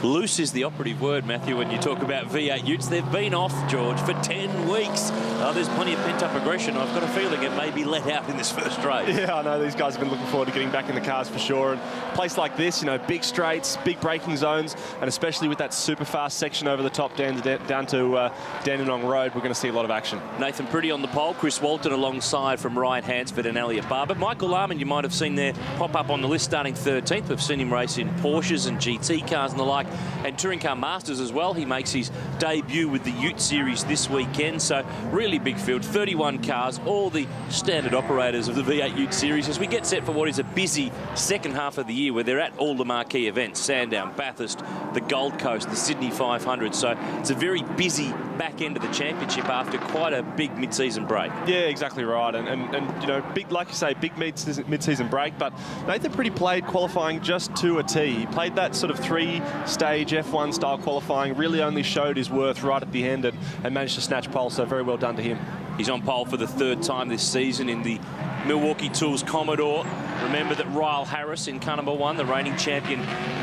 Loose is the operative word, Matthew, when you talk about V8 utes. They've been off, George, for 10 weeks. There's plenty of pent-up aggression. I've got a feeling it may be let out in this first race. Yeah, I know these guys have been looking forward to getting back in the cars for sure. And a place like this, you know, big straights, big braking zones, and especially with that super fast section over the top down to Dandenong Road, we're going to see a lot of action. Nathan Pretty on the pole, Chris Walton alongside from Ryan Hansford and Elliot Barber. Michael Larman, you might have seen there pop up on the list starting 13th. We've seen him race in Porsches and GT cars and the like, and Touring Car Masters as well. He makes his debut with the Ute Series this weekend, so really big field, 31 cars, all the standard operators of the V8 Ute Series as we get set for what is a busy second half of the year where they're at all the marquee events, Sandown, Bathurst, the Gold Coast, the Sydney 500, so it's a very busy back end of the championship after quite a big mid-season break. Yeah, exactly right, and you know, big, like you say, big mid-season break, but Nathan Pretty played qualifying just to a T. He played that sort of three-stage F1 style qualifying, really only showed his worth right at the end and managed to snatch pole, so very well done to him. He's on pole for the third time this season in the Milwaukee Tools Commodore. Remember that Ryle Harris in car number 1, the reigning champion,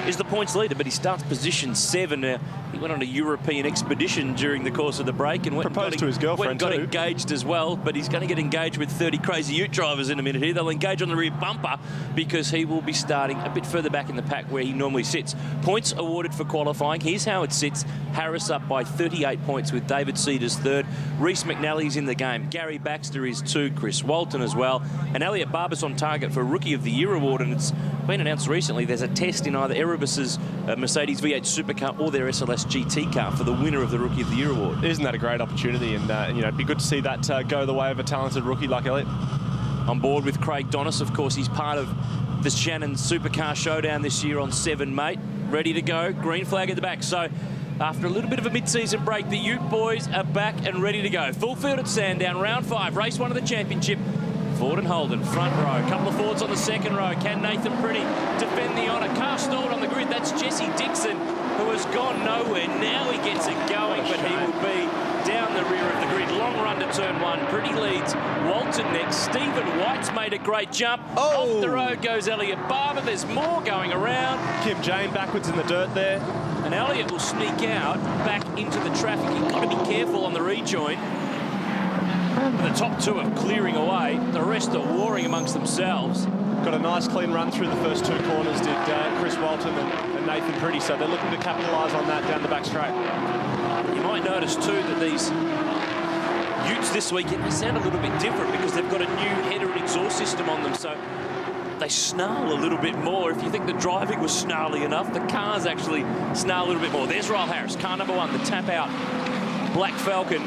is the points leader, but he starts position 7. He went on a European expedition during the course of the break and proposed to his girlfriend got engaged as well, but he's going to get engaged with 30 crazy ute drivers in a minute here. They'll engage on the rear bumper because he will be starting a bit further back in the pack where he normally sits. Points awarded for qualifying. Here's how it sits. Harris up by 38 points with David Cedars 3rd. Reece McNally's in the game. Gary Baxter is 2. Chris Walton as well. And Elliot Barber's on target for Rookie of the Year award, and it's been announced recently there's a test in either Erebus's Mercedes V8 Supercar or their SLS GT car for the winner of the Rookie of the Year award. Isn't that a great opportunity? And you know, it'd be good to see that go the way of a talented rookie like Elliot. On board with Craig Donis, of course, he's part of the Shannon Supercar Showdown this year on 7, mate. Ready to go, green flag at the back. So after a little bit of a mid-season break, the Ute boys are back and ready to go. Full field at Sandown, round 5, race 1 of the championship. Ford and Holden, front row. A couple of Fords on the second row. Can Nathan Pretty defend the honour? Car stalled on the grid. That's Jesse Dixon, who has gone nowhere. Now he gets it going, but he will be down the rear of the grid. Long run to turn 1. Pretty leads. Walton next. Stephen White's made a great jump. Off the road goes Elliot Barber. There's more going around. Kim Jane backwards in the dirt there. And Elliot will sneak out back into the traffic. You've got to be careful on the rejoin. The top 2 are clearing away. The rest are warring amongst themselves. Got a nice clean run through the first 2 corners, did Chris Walton and Nathan Pretty, so they're looking to capitalise on that down the back straight. You might notice too that these Utes this weekend, they sound a little bit different because they've got a new header and exhaust system on them, so they snarl a little bit more. If you think the driving was snarly enough, the cars actually snarl a little bit more. There's Ryle Harris, car number 1, the tap out Black Falcon.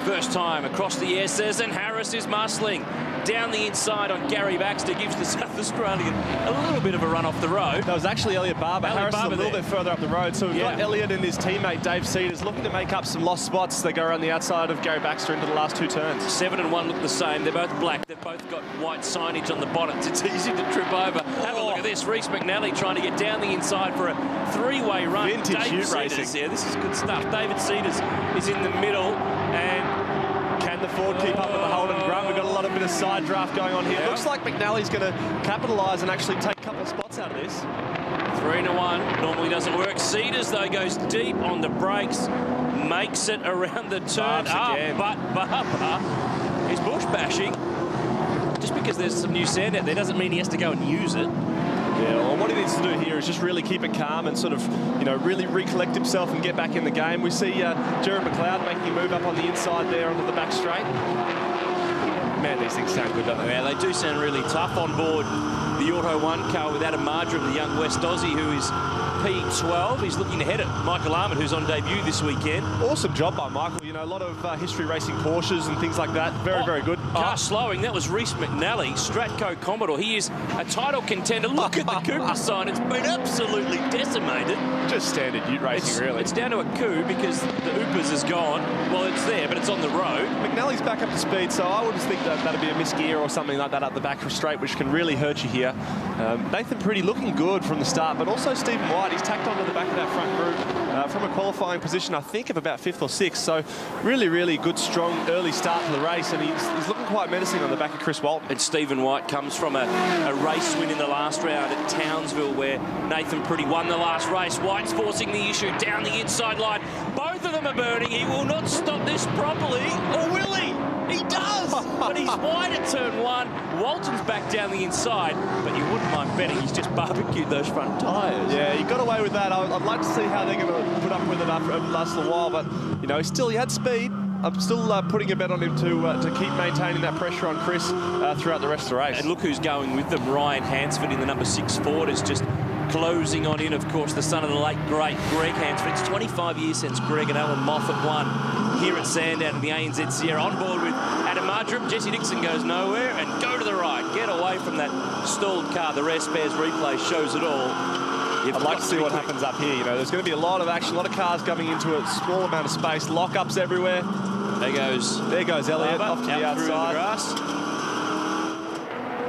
First time across the S's, and Harris is muscling down the inside on Gary Baxter, gives the South Australian a little bit of a run off the road. That was actually Elliot Barber. Harris is a little bit further up the road, so we've got Elliot and his teammate Dave Cedars looking to make up some lost spots. They go around the outside of Gary Baxter into the last 2 turns. 7 and 1 look the same. They're both black. They've both got white signage on the bonnets. It's easy to trip over. Have a look at this. Reece McNally trying to get down the inside for a 3-way run. Vintage Ute racing. Yeah, this is good stuff. David Cedars is in the middle, and can the Ford keep up with the Holden Grunt? We've got a lot of bit of side draft going on here. It looks like McNally's going to capitalise and actually take a couple of spots out of this. 3 to 1 normally doesn't work. Cedars though goes deep on the brakes, makes it around the turn. But Barber is bush bashing. Just because there's some new sand out there doesn't mean he has to go and use it. Yeah, well, what he needs to do here is just really keep it calm and sort of, you know, really recollect himself and get back in the game. We see Jared McLeod making a move up on the inside there onto the back straight. Man, these things sound good, don't they? Yeah, they do sound really tough on board the Auto 1 car with Adam Marjoram, the young West Aussie, who is P12. He's looking ahead at Michael Armand, who's on debut this weekend. Awesome job by Michael. You know, a lot of history racing Porsches and things like that. Very good. Car slowing. That was Reece McNally, Stratco Commodore. He is a title contender. Look at the Cooper sign. It's been absolutely decimated. Just standard Ute racing, really. It's down to a coup because the Oopers is gone. Well, it's there, but it's on the road. McNally's back up to speed, so I would think that that'd be a misgear or something like that up the back straight, which can really hurt you here. Nathan Pretty looking good from the start, but also Stephen White. He's tacked onto the back of that front group from a qualifying position, I think, of about 5th or 6th. So really, really good, strong early start to the race, and he's looking quite menacing on the back of Chris Walton. And Stephen White comes from a race win in the last round at Townsville, where Nathan Pretty won the last race. White's forcing the issue down the inside line. Both of them are burning. He will not stop this properly, or will he? He does! But he's wide at turn 1. Walton's back down the inside, but you wouldn't mind betting he's just barbecued those front tyres. Yeah, he got away with that. I'd like to see how they're going to put up with it after the last little while, but, you know, he had speed. I'm still putting a bet on him to keep maintaining that pressure on Chris throughout the rest of the race. And look who's going with them. Ryan Hansford in the number 6 Ford is just closing on in, of course, the son of the late, great Greg Hansford. It's 25 years since Greg and Alan Moffat won here at Sandown in the ANZ Sierra. On board with Adam Mardrum. Jesse Dixon goes nowhere, and go to the right. Get away from that stalled car. The Rare Spares replay shows it all. I'd like to see what happens up here. You know, there's going to be a lot of action, a lot of cars coming into a small amount of space, lockups everywhere. There goes Elliott off to the through the outside. grass.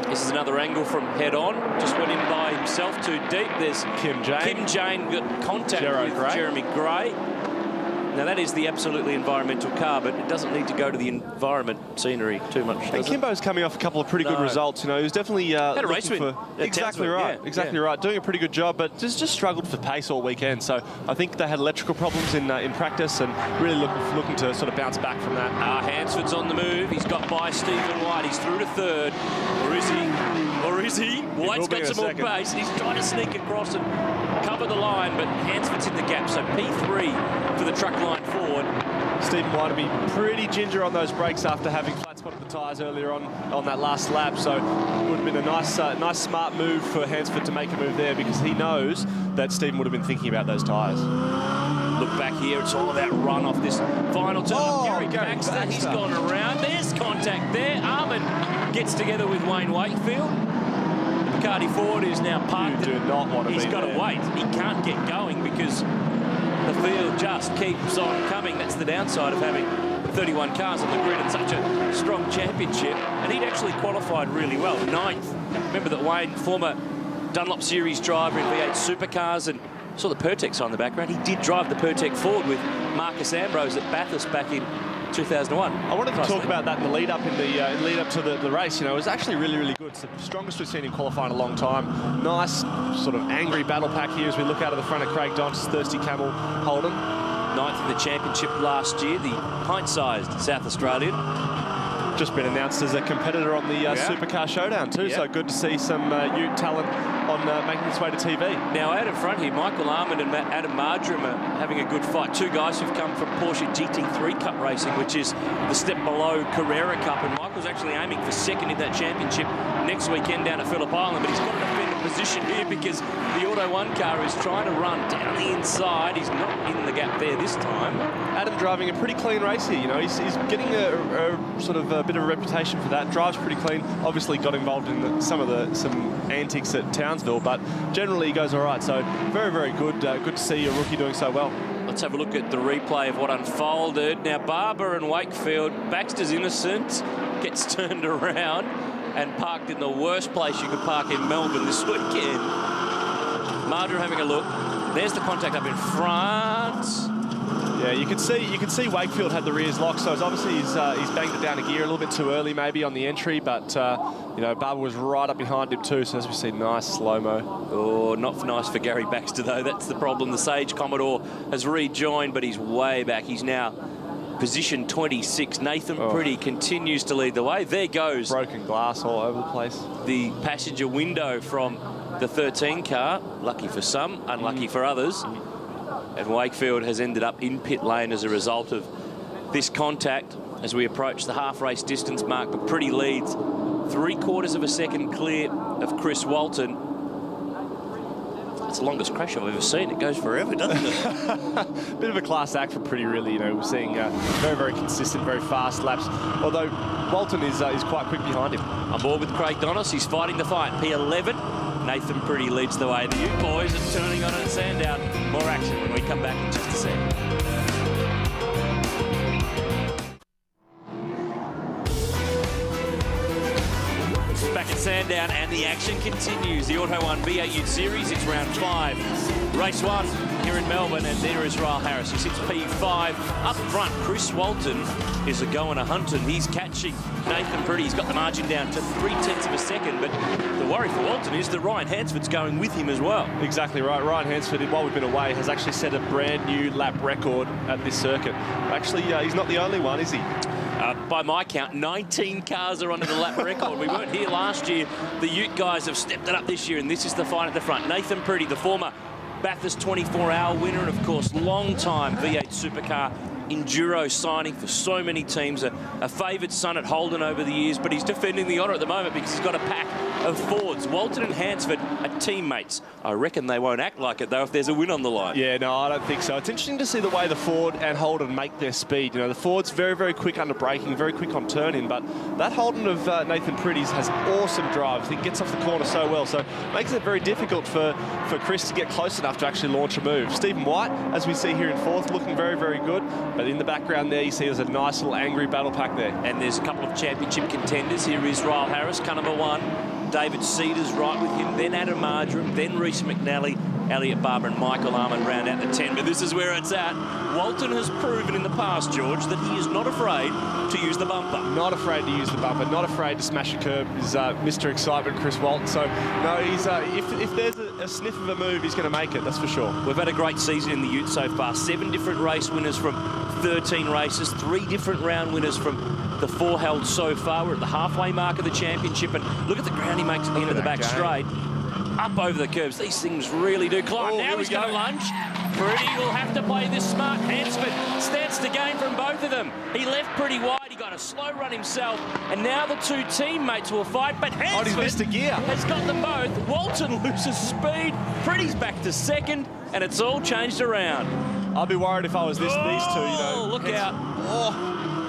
This is another angle from head on. Just went in by himself too deep. There's Kim Jane got contact with Jeremy Gray. Now, that is the absolutely environmental car, but it doesn't need to go to the environment scenery too much, And Kimbo's coming off a couple of pretty good results. You know, he was definitely had a race win. Exactly right. Yeah, exactly right. Doing a pretty good job, but just struggled for pace all weekend. So I think they had electrical problems in practice, and really looking to sort of bounce back from that. Hansford's on the move. He's got by Stephen White. He's through to third. Or is he? Or is he? White's got some more pace. He's trying to sneak across and cover the line, but Hansford's in the gap. So P3 for the truck line forward. Stephen White will be pretty ginger on those brakes after having flat spotted the tyres earlier on that last lap. So it would have been a nice smart move for Hansford to make a move there, because he knows that Stephen would have been thinking about those tyres. Look back here, it's all about run off this final turn. Gary Baxter, he's gone around. There's contact there. Armin gets together with Wayne Wakefield. The Bacardi Ford is now parked. You do not want to He's be got there. to wait. He can't get going because the field just keeps on coming. That's the downside of having 31 cars on the grid and such a strong championship. And he'd actually qualified really well, 9th. Remember that Wayne, former Dunlop Series driver in V8 supercars, and saw the Pertex on the background. He did drive the Pertec Ford with Marcus Ambrose at Bathurst back in 2001. I wanted to talk about that in the lead up to the race. You know, it was actually really, really good. It's the strongest we've seen him qualify in a long time. Nice sort of angry battle pack here as we look out of the front of Craig Don's Thirsty Camel Holden. 9th in the championship last year, the pint-sized South Australian. Just been announced as a competitor on the Supercar Showdown too, so good to see some Ute talent on making its way to TV. Now out in front here, Michael Armand and Adam Mardrum are having a good fight. Two guys who've come from Porsche GT3 Cup racing, which is the step below Carrera Cup, and Michael's actually aiming for second in that championship next weekend down at Phillip Island, but he's got to defend a position here because the Auto 1 car is trying to run down the inside. He's not in the gap there this time. Adam driving a pretty clean race here. You know, he's getting a sort of a bit of a reputation for that. Drives pretty clean. Obviously got involved in some antics at Townsville, but generally he goes all right. So very, very good. Good to see a rookie doing so well. Let's have a look at the replay of what unfolded. Now Barber and Wakefield, Baxter's innocent, gets turned around and parked in the worst place you could park in Melbourne this weekend. Mardrum having a look. There's the contact up in front. Yeah, you can see Wakefield had the rears locked, so it's obviously he's banged it down a gear a little bit too early maybe on the entry, but you know, Barber was right up behind him too, so as we see, nice slow-mo. Oh, not nice for Gary Baxter though. That's the problem. The Sage Commodore has rejoined, but he's way back. He's now position 26. Nathan Pretty continues to lead the way. There goes broken glass all over the place. The passenger window from the 13 car. Lucky for some, unlucky for others. And Wakefield has ended up in pit lane as a result of this contact as we approach the half-race distance mark. But Pretty leads 3/4 of a second clear of Chris Walton. It's the longest crash I've ever seen. It goes forever, doesn't it? Bit of a class act for Pretty, really. You know, we're seeing very, very consistent, very fast laps. Although Walton is quite quick behind him. On board with Craig Donis. He's fighting the fight. P11. Nathan Pretty leads the way. The Ute boys are turning on at Sandown. More action when we come back in just a second. Back at Sandown, and the action continues. The Auto 1 V8 Ute Series, it's round 5. Race 1 here in Melbourne, and there is Ryle Harris. He sits P5. Up front, Chris Walton is a go and a hunting. He's catching Nathan Pretty. He's got the margin down to 0.3 of a second, but the worry for Walton is that Ryan Hansford's going with him as well. Exactly right. Ryan Hansford, while we've been away, has actually set a brand new lap record at this circuit. Actually, he's not the only one, is he? By my count, 19 cars are under the lap record. We weren't here last year. The Ute guys have stepped it up this year, and this is the fight at the front. Nathan Pretty, the former Bathurst 24-hour winner, and of course, long-time V8 supercar enduro signing for so many teams. A favoured son at Holden over the years, but he's defending the honour at the moment because he's got a pack of Fords. Walton and Hansford are teammates. I reckon they won't act like it, though, if there's a win on the line. Yeah, no, I don't think so. It's interesting to see the way the Ford and Holden make their speed. You know, the Ford's very, very quick under braking, very quick on turning, but that Holden of Nathan Pretty's has awesome drive. He gets off the corner so well, so makes it very difficult for Chris to get close enough to actually launch a move. Stephen White, as we see here in 4th, looking very, very good. But in the background there, you see there's a nice little angry battle pack there. And there's a couple of championship contenders. Here is Ryle Harris, car number 1. David Cedars right with him, then Adam Marjoram, then Reece McNally, Elliot Barber and Michael Armand round out the 10. But this is where it's at. Walton has proven in the past, George, that he is not afraid to use the bumper. Not afraid to use the bumper, not afraid to smash a curb is Mr. Excitement, Chris Walton. So, no, he's if there's a sniff of a move, he's going to make it, that's for sure. We've had a great season in the Ute so far. 7 different race winners from 13 races, 3 different round winners from the 4 held so far. We're at the halfway mark of the championship, and look at the ground he makes at the end of the back straight. Up over the curbs. These things really do climb. Now he's going to lunge. Pretty will have to play this smart. Hansford stands to gain from both of them. He left pretty wide. He got a slow run himself, and now the 2 teammates will fight. But Hansford has got them both. Walton loses speed. Pretty's back to 2nd, and it's all changed around. I'd be worried if I was these 2. You know, look out.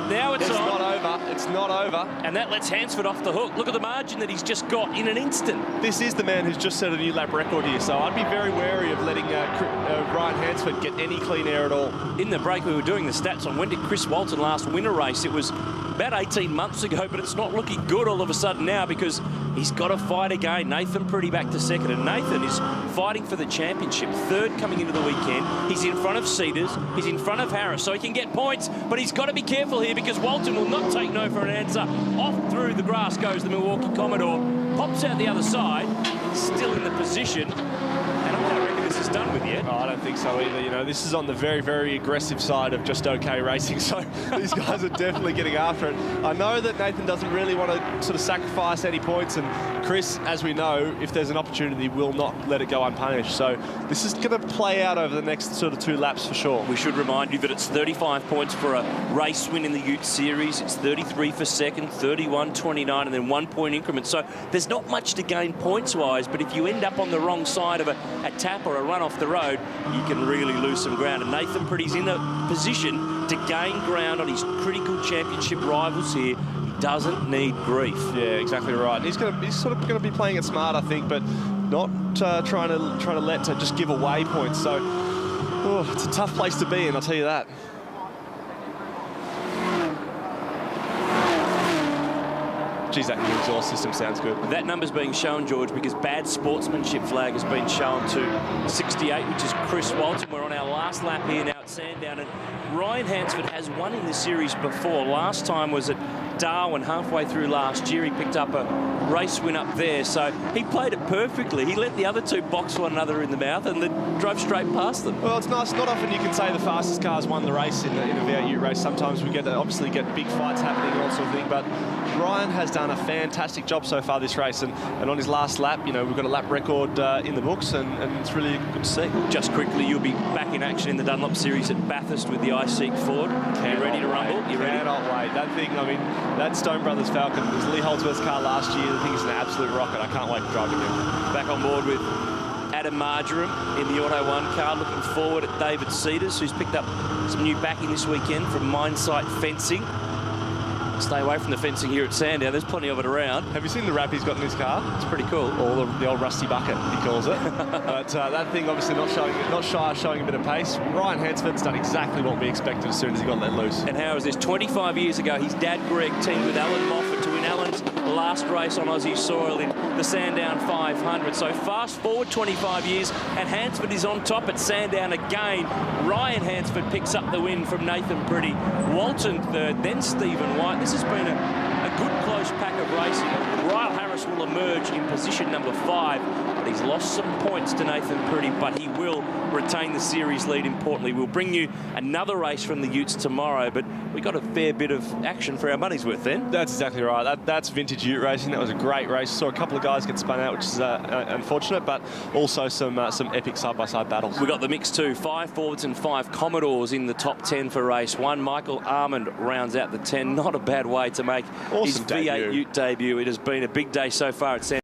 Now it's on. Not over. It's not over. And that lets Hansford off the hook. Look at the margin that he's just got in an instant. This is the man who's just set a new lap record here, so I'd be very wary of letting Ryan Hansford get any clean air at all. In the break, we were doing the stats on when did Chris Walton last win a race. It was about 18 months ago, but it's not looking good all of a sudden now because he's got to fight again. Nathan Pretty back to 2nd, and Nathan is fighting for the championship. 3rd coming into the weekend. He's in front of Cedars. He's in front of Harris, so he can get points, but he's got to be careful here because Walton will not take no for an answer. Off through the grass goes the Milwaukee Commodore. Pops out the other side. Still in the position. And I don't reckon this is done with yet. Oh, I don't think so either. You know, this is on the very, very aggressive side of just okay racing, so these guys are definitely getting after it. I know that Nathan doesn't really want to sort of sacrifice any points, and Chris, as we know, if there's an opportunity, will not let it go unpunished. So this is going to play out over the next sort of 2 laps for sure. We should remind you that it's 35 points for a race win in the Ute Series. It's 33 for 2nd, 31, 29, and then 1 point increments. So there's not much to gain points-wise, but if you end up on the wrong side of a tap or a run off the road, you can really lose some ground. And Nathan Pretty's in a position to gain ground on his critical championship rivals here. He doesn't need grief. Yeah, exactly right. He's sort of going to be playing it smart, I think, but not trying to let to just give away points. So it's a tough place to be in, I'll tell you that. Geez, that new exhaust system sounds good. That number's being shown, George, because bad sportsmanship flag has been shown to 68, which is Chris Walton. We're on our last lap here now at Sandown, and Ryan Hansford has won in this series before. Last time was at Darwin halfway through last year. He picked up a race win up there, so he played it perfectly. He let the other 2 box one another in the mouth and then drove straight past them. Well, it's nice. Not often you can say the fastest cars won the race in a V8 race. Sometimes we obviously get big fights happening and all sort of thing, but Ryan has done a fantastic job so far this race, and on his last lap, you know, we've got a lap record in the books, and it's really good to see. Just quickly, you'll be back in action in the Dunlop Series at Bathurst with the iSeek Ford. You ready to rumble? You ready? Cannot wait. That thing, I mean, that Stone Brothers Falcon was Lee Holdsworth's car last year. The thing is an absolute rocket. I can't wait to drive it again. Back on board with Adam Marjoram in the Auto 1 car, looking forward at David Cedars, who's picked up some new backing this weekend from Mindsight Fencing. Stay away from the fencing here at Sandown. There's plenty of it around. Have you seen the wrap he's got in his car? It's pretty cool. Or the old rusty bucket, he calls it. But that thing obviously not shy of showing a bit of pace. Ryan Hansford's done exactly what we expected as soon as he got let loose. And how is this? 25 years ago, his dad, Greg, teamed with Alan Moffat to win Allen's last race on Aussie soil in the Sandown 500. So fast forward 25 years, and Hansford is on top at Sandown again. Ryan Hansford picks up the win from Nathan Pretty. Walton third, then Stephen White. This has been a good close pack of racing. Ryle Harris will emerge in position number 5, but he's lost some points to Nathan Pretty, but he will retain the series lead importantly. We'll bring you another race from the Utes tomorrow, but we got a fair bit of action for our money's worth then. That's exactly right. That's vintage Ute racing. That was a great race. Saw a couple of guys get spun out, which is unfortunate, but also some epic side-by-side battles. We got the mix too. 5 Forwards and 5 Commodores in the top 10 for race 1. Michael Armand rounds out the 10. Not a bad way to make his V8 Ute debut. It has been a big day so far at Sandown.